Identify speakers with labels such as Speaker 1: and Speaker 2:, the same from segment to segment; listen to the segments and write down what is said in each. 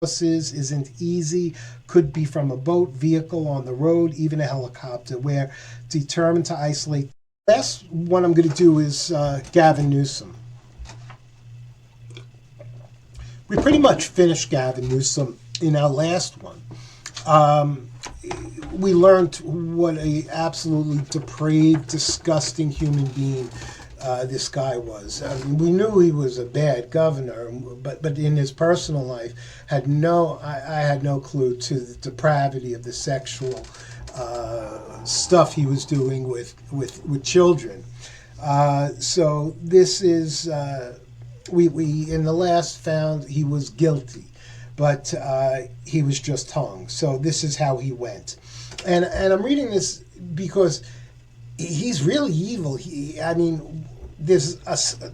Speaker 1: isn't easy. Could be from a boat, vehicle on the road, even a helicopter. We're determined to isolate. Last one I'm going to do is Gavin Newsom. We pretty much finished Gavin Newsom in our last one. Um, we learned what a absolutely depraved, disgusting human being this guy was. I mean, we knew he was a bad governor, but in his personal life, I had no clue to the depravity of the sexual stuff he was doing with children. So this is we in the last found he was guilty, but he was just hung. So this is how he went, and I'm reading this because he's really evil. I mean, there's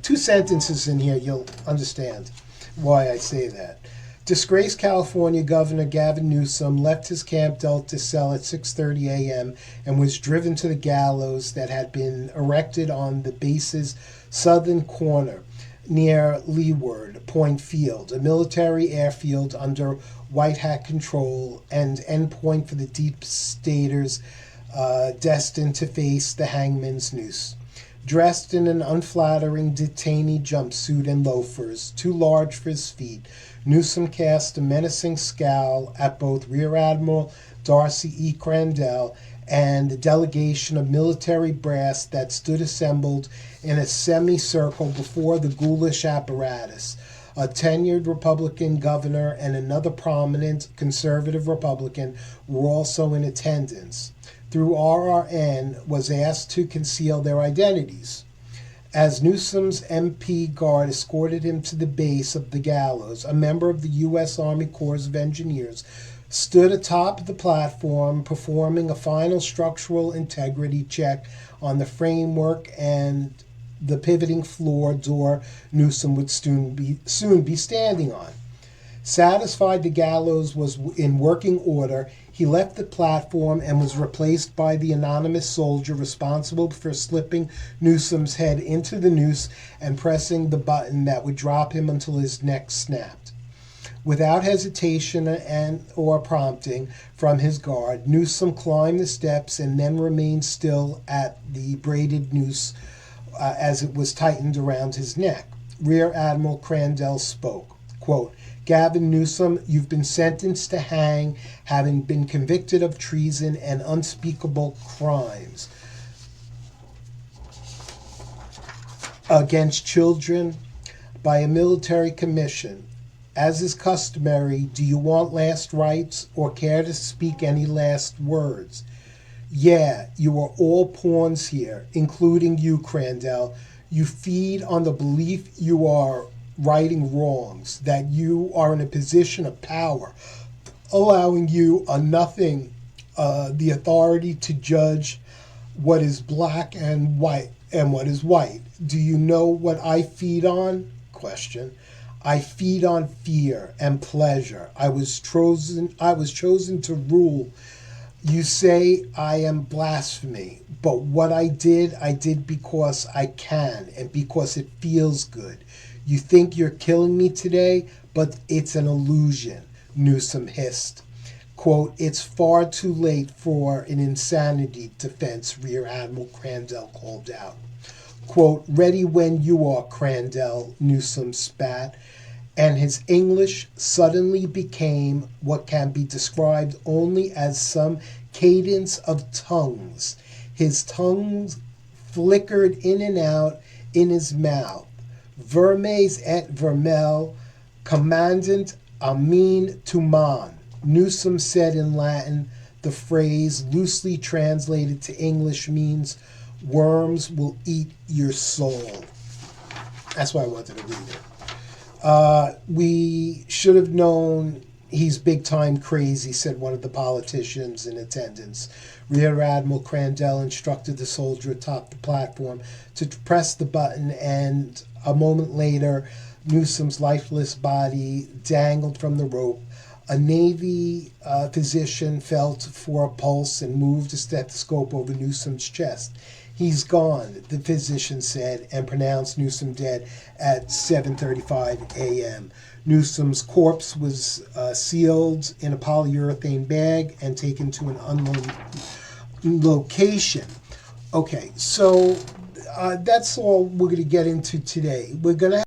Speaker 1: two sentences in here. You'll understand why I say that. Disgraced California Governor Gavin Newsom left his Camp Delta cell at 6:30 a.m. and was driven to the gallows that had been erected on the base's southern corner near Leeward Point Field, a military airfield under White Hat control and endpoint for the deep staters destined to face the hangman's noose. Dressed in an unflattering detainee jumpsuit and loafers, too large for his feet, Newsom cast a menacing scowl at both Rear Admiral Darcy E. Crandell and the delegation of military brass that stood assembled in a semicircle before the ghoulish apparatus. A tenured Republican governor and another prominent conservative Republican were also in attendance. Through RRN was asked to conceal their identities. As Newsom's MP guard escorted him to the base of the gallows, a member of the U.S. Army Corps of Engineers stood atop the platform performing a final structural integrity check on the framework and the pivoting floor door Newsom would soon be standing on. Satisfied the gallows was in working order, he left the platform and was replaced by the anonymous soldier responsible for slipping Newsom's head into the noose and pressing the button that would drop him until his neck snapped. Without hesitation or prompting from his guard, Newsom climbed the steps and then remained still at the braided noose as it was tightened around his neck. Rear Admiral Crandell spoke, quote, Gavin Newsom, you've been sentenced to hang, having been convicted of treason and unspeakable crimes against children by a military commission. As is customary, do you want last rites or care to speak any last words? Yeah, you are all pawns here, including you, Crandell. You feed on the belief you are righting wrongs, that you are in a position of power, allowing you a nothing, the authority to judge what is black and white and what is white. Do you know what I feed on? Question. I feed on fear and pleasure. I was chosen to rule. You say I am blasphemy, but what I did because I can and because it feels good. You think you're killing me today, but it's an illusion, Newsom hissed. Quote, it's far too late for an insanity defense, Rear Admiral Crandell called out. Quote, ready when you are, Crandell, Newsom spat, and his English suddenly became what can be described only as some cadence of tongues. His tongues flickered in and out in his mouth. Vermes et vermel, commandant amin tuman, Newsom said in Latin. The phrase, loosely translated to English, means worms will eat your soul. That's why I wanted to read it. We should have known he's big time crazy, said one of the politicians in attendance. Rear Admiral Crandell instructed the soldier atop the platform to press the button, and a moment later, Newsom's lifeless body dangled from the rope. A Navy physician felt for a pulse and moved a stethoscope over Newsom's chest. He's gone, the physician said, and pronounced Newsom dead at 7:35 a.m. Newsom's corpse was sealed in a polyurethane bag and taken to an unknown location. Okay, so that's all we're going to get into today. We're going to